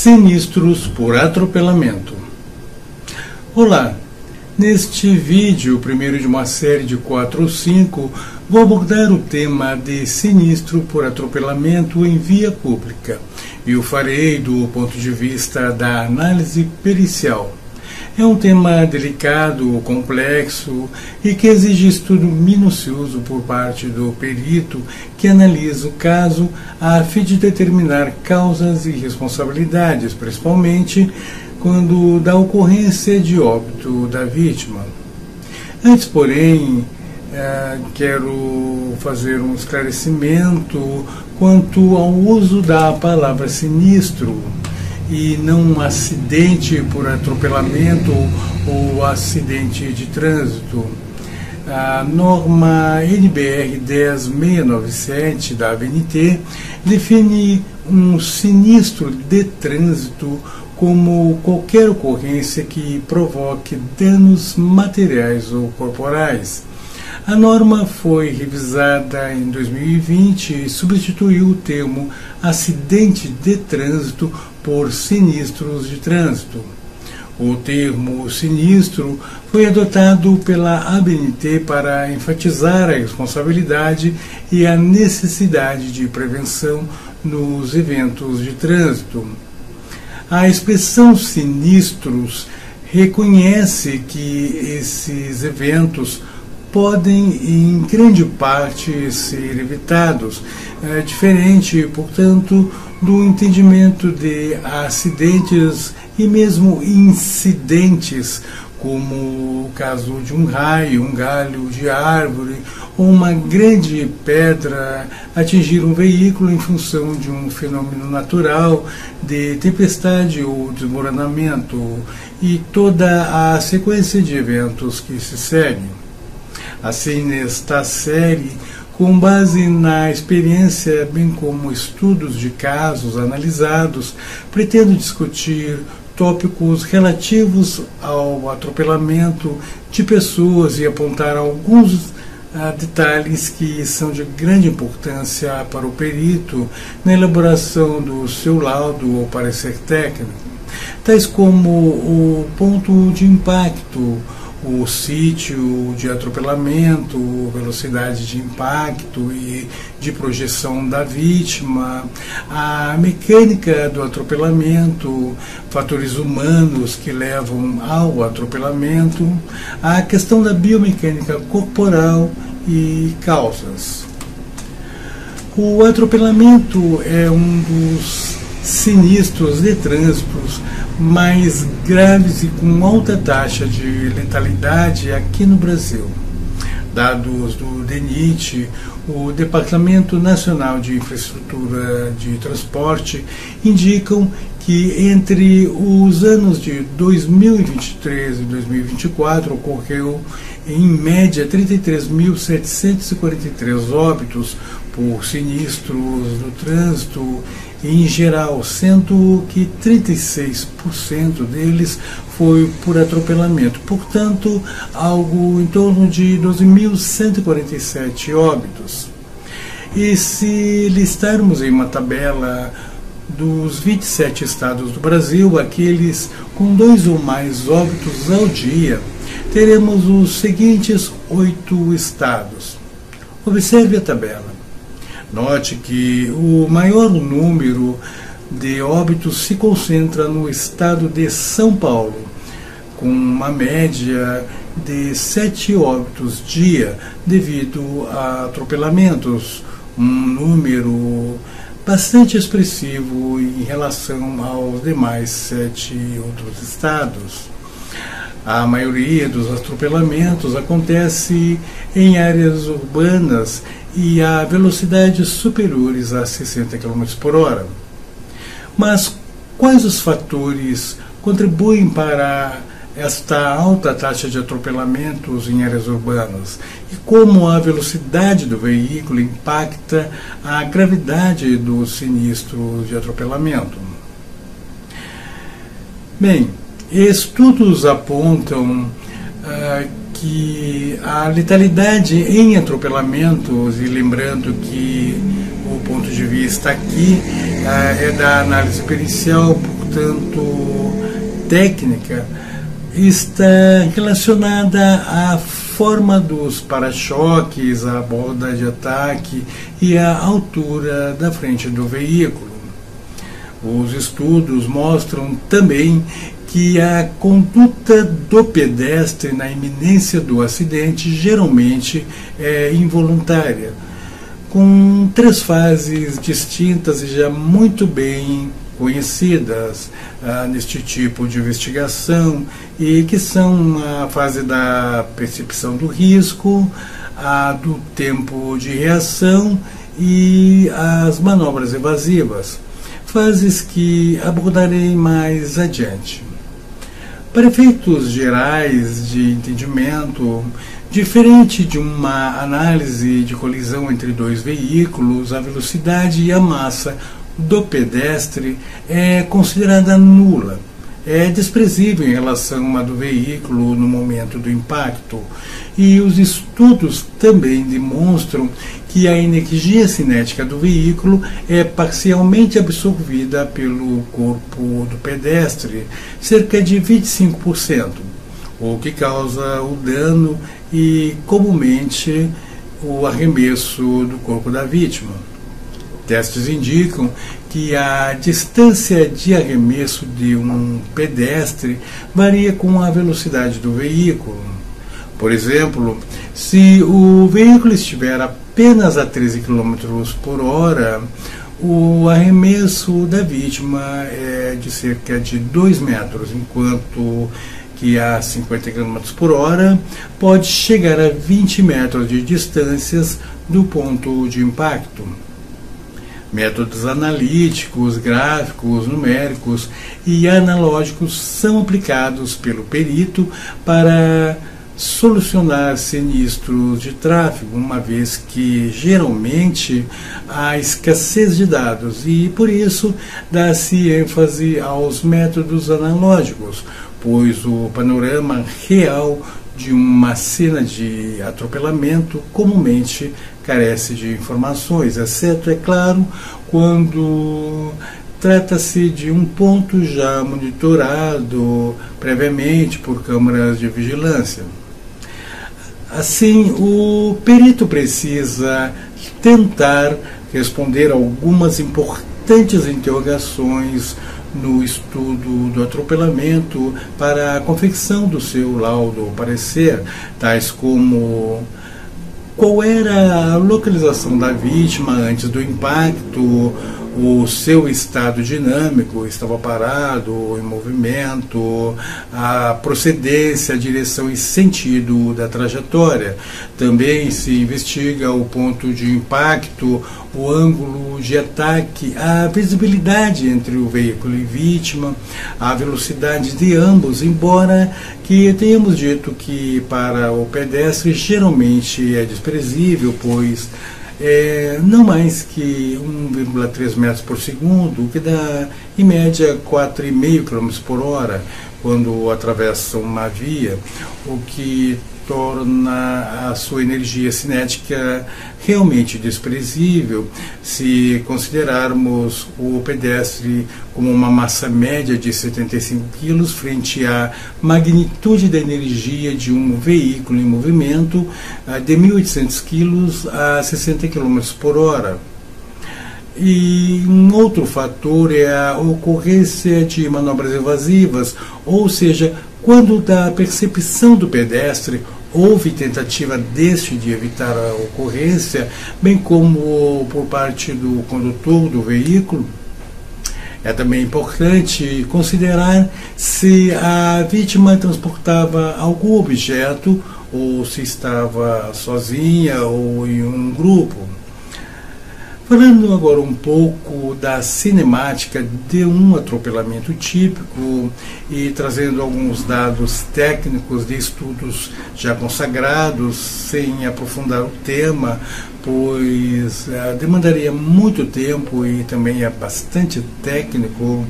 Sinistros por atropelamento. Olá, neste vídeo, o primeiro de uma série de 4 ou 5, vou abordar o tema de sinistro por atropelamento em via pública e o farei do ponto de vista da análise pericial. É um tema delicado, complexo e que exige estudo minucioso por parte do perito que analisa o caso a fim de determinar causas e responsabilidades, principalmente quando da ocorrência de óbito da vítima. Antes, porém, quero fazer um esclarecimento quanto ao uso da palavra sinistro e não acidente por atropelamento ou acidente de trânsito. A norma NBR 10697 da ABNT define um sinistro de trânsito como qualquer ocorrência que provoque danos materiais ou corporais. A norma foi revisada em 2020 e substituiu o termo acidente de trânsito por sinistros de trânsito. O termo sinistro foi adotado pela ABNT para enfatizar a responsabilidade e a necessidade de prevenção nos eventos de trânsito. A expressão sinistros reconhece que esses eventos podem, em grande parte, ser evitados. É diferente, portanto, do entendimento de acidentes e mesmo incidentes, como o caso de um raio, um galho de árvore ou uma grande pedra atingir um veículo em função de um fenômeno natural de tempestade ou desmoronamento e toda a sequência de eventos que se seguem. Assim, nesta série, com base na experiência, bem como estudos de casos analisados, pretendo discutir tópicos relativos ao atropelamento de pessoas e apontar alguns detalhes que são de grande importância para o perito na elaboração do seu laudo ou parecer técnico, tais como o ponto de impacto, o sítio de atropelamento, velocidade de impacto e de projeção da vítima, a mecânica do atropelamento, fatores humanos que levam ao atropelamento, a questão da biomecânica corporal e causas. O atropelamento é um dos sinistros de trânsito mais graves e com alta taxa de letalidade aqui no Brasil. Dados do DENIT, o Departamento Nacional de Infraestrutura de Transporte, indicam que entre os anos de 2023 e 2024 ocorreu em média 33.743 óbitos por sinistros do trânsito em geral, sendo que 36% deles foi por atropelamento, portanto, algo em torno de 12.147 óbitos. E se listarmos em uma tabela dos 27 estados do Brasil, aqueles com 2 ou mais óbitos ao dia, teremos os seguintes 8 estados. Observe a tabela. Note que o maior número de óbitos se concentra no estado de São Paulo, com uma média de 7 óbitos dia devido a atropelamentos, um número bastante expressivo em relação aos demais 7 outros estados. A maioria dos atropelamentos acontece em áreas urbanas e a velocidades superiores a 60 km por hora. Mas quais os fatores contribuem para esta alta taxa de atropelamentos em áreas urbanas? E como a velocidade do veículo impacta a gravidade do sinistro de atropelamento? Bem, estudos apontam que a letalidade em atropelamentos, e lembrando que o ponto de vista aqui é da análise pericial, portanto, técnica, está relacionada à forma dos para-choques, à borda de ataque e à altura da frente do veículo. Os estudos mostram também que a conduta do pedestre na iminência do acidente geralmente é involuntária, com 3 fases distintas e já muito bem conhecidas neste tipo de investigação, e que são a fase da percepção do risco, a do tempo de reação e as manobras evasivas, fases que abordarei mais adiante. Para efeitos gerais de entendimento, diferente de uma análise de colisão entre 2 veículos, a velocidade e a massa do pedestre é considerada nula. É desprezível em relação à do veículo no momento do impacto. E os estudos também demonstram que a energia cinética do veículo é parcialmente absorvida pelo corpo do pedestre, cerca de 25%, o que causa o dano e, comumente, o arremesso do corpo da vítima. Testes indicam que a distância de arremesso de um pedestre varia com a velocidade do veículo. Por exemplo, se o veículo estiver apenas a 13 km por hora, o arremesso da vítima é de cerca de 2 metros, enquanto que a 50 km por hora pode chegar a 20 metros de distâncias do ponto de impacto. Métodos analíticos, gráficos, numéricos e analógicos são aplicados pelo perito para solucionar sinistros de tráfego, uma vez que geralmente há escassez de dados e, por isso, dá-se ênfase aos métodos analógicos, pois o panorama real de uma cena de atropelamento comumente carece de informações, exceto, é claro, quando trata-se de um ponto já monitorado previamente por câmeras de vigilância. Assim, o perito precisa tentar responder algumas importantes interrogações no estudo do atropelamento para a confecção do seu laudo ou parecer, tais como: qual era a localização da vítima antes do impacto, o seu estado dinâmico, estava parado ou em movimento, a procedência, a direção e sentido da trajetória. Também se investiga o ponto de impacto, o ângulo de ataque, a visibilidade entre o veículo e vítima, a velocidade de ambos, embora que tenhamos dito que para o pedestre geralmente é desprezível, pois não mais que 1,3 metros por segundo, o que dá em média 4,5 km por hora quando atravessa uma via, o que torna a sua energia cinética realmente desprezível se considerarmos o pedestre como uma massa média de 75 kg frente à magnitude da energia de um veículo em movimento de 1.800 kg a 60 km por hora. E um outro fator é a ocorrência de manobras evasivas, ou seja, quando da percepção do pedestre houve tentativa deste de evitar a ocorrência, bem como por parte do condutor do veículo. É também importante considerar se a vítima transportava algum objeto ou se estava sozinha ou em um grupo. Falando agora um pouco da cinemática de um atropelamento típico e trazendo alguns dados técnicos de estudos já consagrados, sem aprofundar o tema, pois demandaria muito tempo e também é bastante técnico.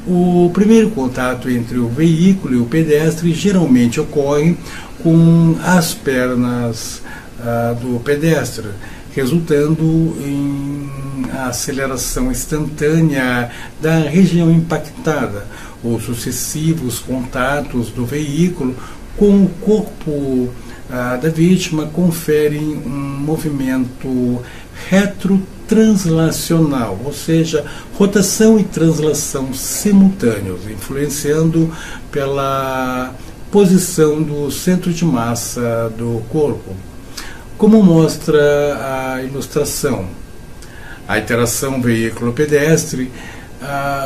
O primeiro contato entre o veículo e o pedestre geralmente ocorre com as pernas do pedestre, resultando em a aceleração instantânea da região impactada, os sucessivos contatos do veículo com o corpo da vítima conferem um movimento retrotranslacional, ou seja, rotação e translação simultâneos, influenciando pela posição do centro de massa do corpo. Como mostra a ilustração, a interação veículo-pedestre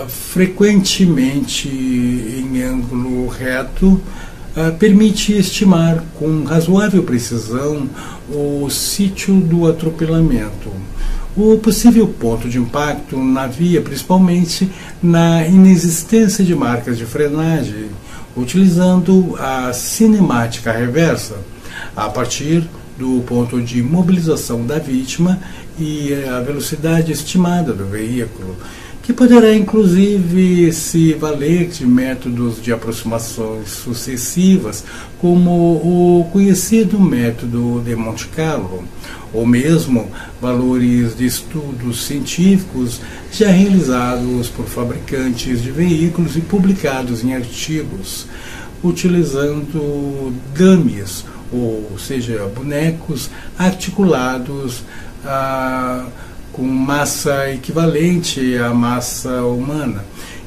frequentemente em ângulo reto permite estimar com razoável precisão o sítio do atropelamento, o possível ponto de impacto na via, principalmente na inexistência de marcas de frenagem, utilizando a cinemática reversa, a partir do ponto de mobilização da vítima e a velocidade estimada do veículo, que poderá inclusive se valer de métodos de aproximações sucessivas, como o conhecido método de Monte Carlo, ou mesmo valores de estudos científicos já realizados por fabricantes de veículos e publicados em artigos, utilizando dummies, ou seja, bonecos articulados com massa equivalente à massa humana,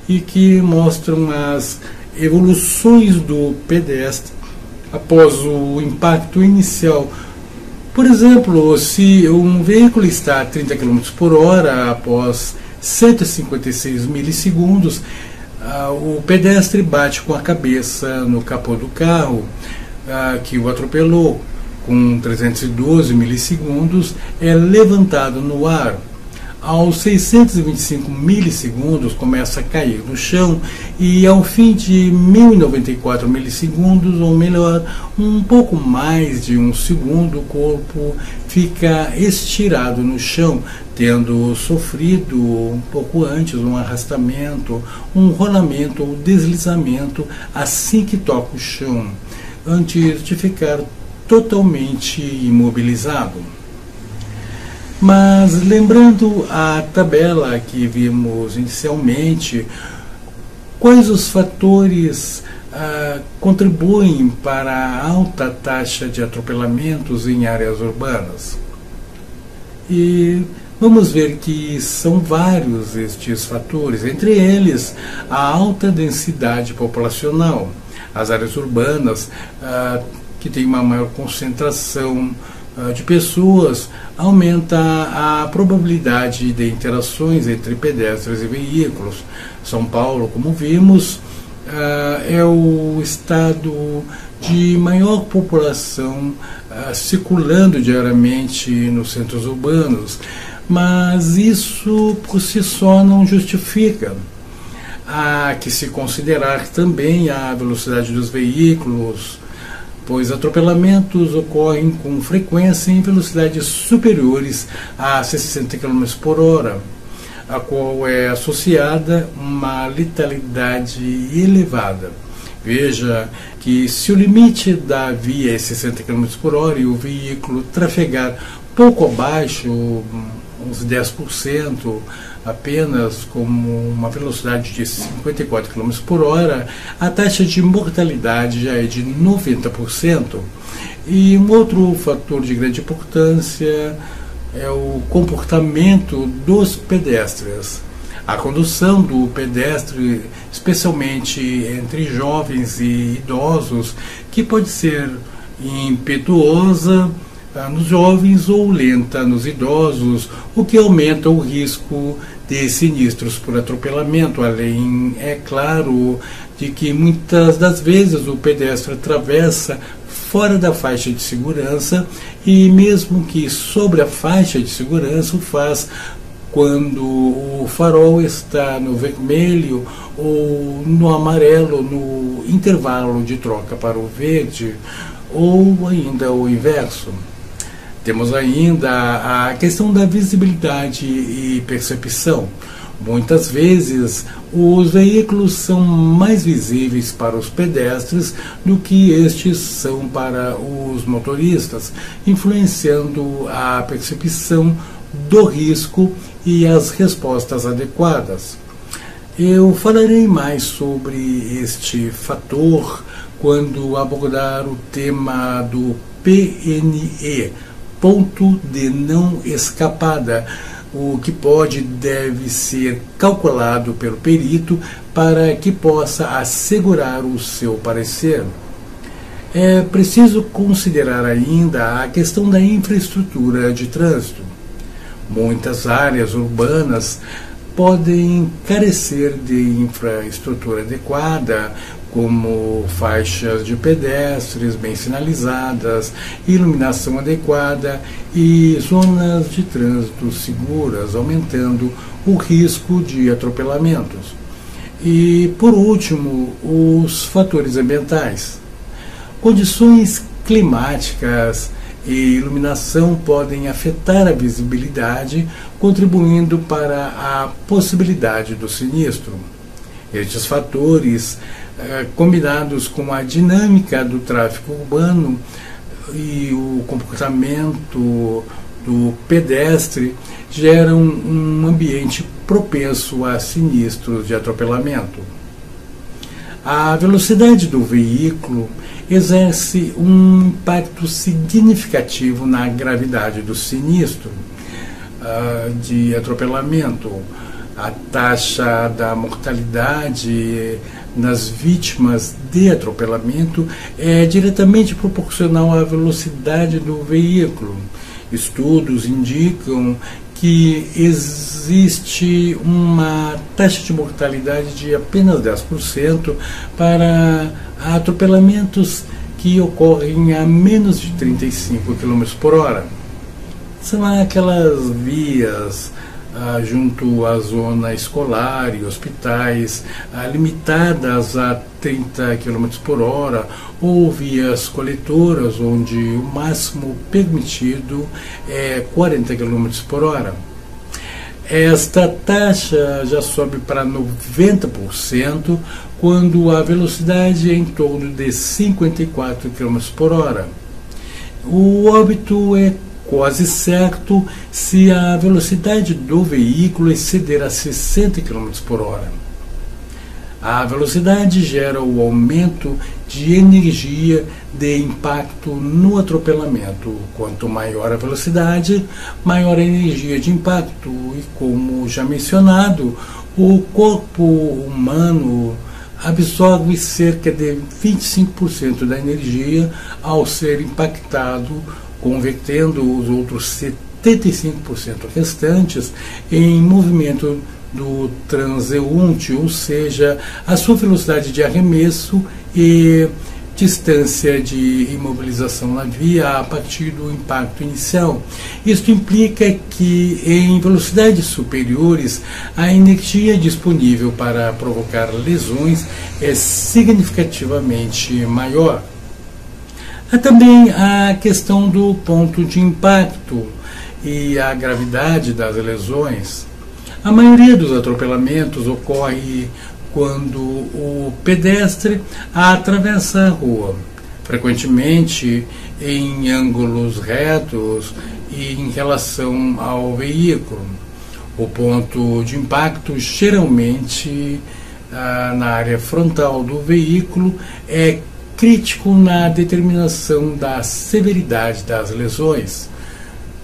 e que mostram as evoluções do pedestre após o impacto inicial. Por exemplo, se um veículo está a 30 km por hora após 156 milissegundos, o pedestre bate com a cabeça no capô do carro que o atropelou. Com 312 milissegundos, é levantado no ar. Aos 625 milissegundos, começa a cair no chão e, ao fim de 1094 milissegundos, ou melhor, um pouco mais de um segundo, o corpo fica estirado no chão, tendo sofrido um pouco antes um arrastamento, um rolamento ou deslizamento assim que toca o chão, antes de ficar totalmente imobilizado. Mas, lembrando a tabela que vimos inicialmente, quais os fatores contribuem para a alta taxa de atropelamentos em áreas urbanas? E vamos ver que são vários estes fatores, entre eles a alta densidade populacional. As áreas urbanas que tem uma maior concentração de pessoas, aumenta a probabilidade de interações entre pedestres e veículos. São Paulo, como vimos, é o estado de maior população circulando diariamente nos centros urbanos, mas isso por si só não justifica. Há que se considerar também a velocidade dos veículos, pois atropelamentos ocorrem com frequência em velocidades superiores a 60 km por hora, a qual é associada uma letalidade elevada. Veja que se o limite da via é 60 km por hora e o veículo trafegar pouco abaixo, uns 10%, apenas como uma velocidade de 54 km por hora, a taxa de mortalidade já é de 90%. E um outro fator de grande importância é o comportamento dos pedestres. A condução do pedestre, especialmente entre jovens e idosos, que pode ser impetuosa nos jovens ou lenta nos idosos, o que aumenta o risco de sinistros por atropelamento, além, é claro, de que muitas das vezes o pedestre atravessa fora da faixa de segurança e mesmo que sobre a faixa de segurança o faz quando o farol está no vermelho ou no amarelo, no intervalo de troca para o verde, ou ainda o inverso. Temos ainda a questão da visibilidade e percepção. Muitas vezes, os veículos são mais visíveis para os pedestres do que estes são para os motoristas, influenciando a percepção do risco e as respostas adequadas. Eu falarei mais sobre este fator quando abordar o tema do PNE, ponto de não escapada, o que pode e deve ser calculado pelo perito para que possa assegurar o seu parecer. É preciso considerar ainda a questão da infraestrutura de trânsito. Muitas áreas urbanas podem carecer de infraestrutura adequada, como faixas de pedestres bem sinalizadas, iluminação adequada e zonas de trânsito seguras, aumentando o risco de atropelamentos. E, por último, os fatores ambientais. Condições climáticas e iluminação podem afetar a visibilidade, contribuindo para a possibilidade do sinistro. Estes fatores, combinados com a dinâmica do tráfego urbano e o comportamento do pedestre, geram um ambiente propenso a sinistros de atropelamento. A velocidade do veículo exerce um impacto significativo na gravidade do sinistro de atropelamento. A taxa da mortalidade nas vítimas de atropelamento é diretamente proporcional à velocidade do veículo. Estudos indicam que existe uma taxa de mortalidade de apenas 10% para atropelamentos que ocorrem a menos de 35 km por hora. São aquelas vias junto à zona escolar e hospitais, limitadas a 30 km por hora, ou vias coletoras, onde o máximo permitido é 40 km por hora. Esta taxa já sobe para 90% quando a velocidade é em torno de 54 km por hora. O óbito é quase certo se a velocidade do veículo exceder a 60 km por hora. A velocidade gera o aumento de energia de impacto no atropelamento. Quanto maior a velocidade, maior a energia de impacto. E como já mencionado, o corpo humano absorve cerca de 25% da energia ao ser impactado, convertendo os outros 75% restantes em movimento do transeunte, ou seja, a sua velocidade de arremesso e distância de imobilização na via a partir do impacto inicial. Isto implica que em velocidades superiores a energia disponível para provocar lesões é significativamente maior. Há também a questão do ponto de impacto e a gravidade das lesões. A maioria dos atropelamentos ocorre quando o pedestre atravessa a rua, frequentemente em ângulos retos e em relação ao veículo. O ponto de impacto, geralmente na área frontal do veículo, é crítico na determinação da severidade das lesões.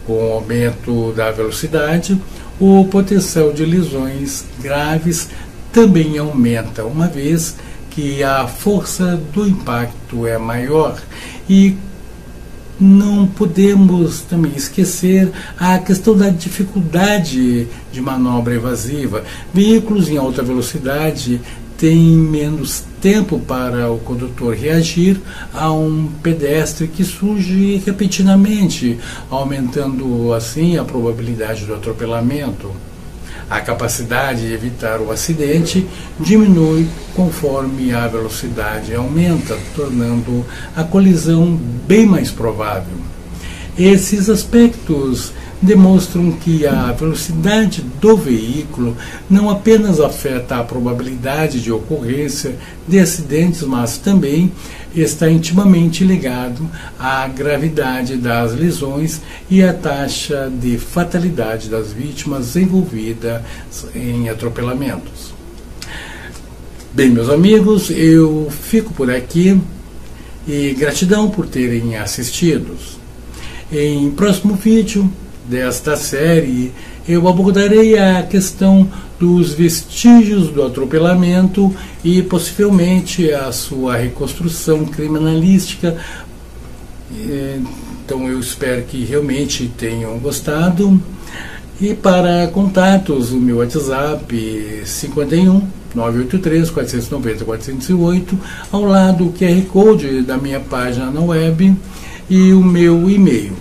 Com o aumento da velocidade, o potencial de lesões graves também aumenta, uma vez que a força do impacto é maior. E não podemos também esquecer a questão da dificuldade de manobra evasiva. Veículos em alta velocidade têm menos tempo para o condutor reagir a um pedestre que surge repentinamente, aumentando assim a probabilidade do atropelamento. A capacidade de evitar o acidente diminui conforme a velocidade aumenta, tornando a colisão bem mais provável. Esses aspectos demonstram que a velocidade do veículo não apenas afeta a probabilidade de ocorrência de acidentes, mas também está intimamente ligado à gravidade das lesões e à taxa de fatalidade das vítimas envolvidas em atropelamentos. Bem, meus amigos, eu fico por aqui e gratidão por terem assistido. Em próximo vídeo desta série, eu abordarei a questão dos vestígios do atropelamento e possivelmente a sua reconstrução criminalística. Então eu espero que realmente tenham gostado. E para contatos, o meu WhatsApp 51 983 490 408, ao lado o QR Code da minha página na web e o meu e-mail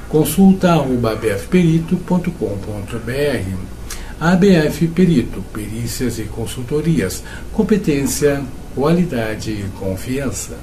consulta@abfperito.com.br. ABF Perito, perícias e consultorias, competência, qualidade e confiança.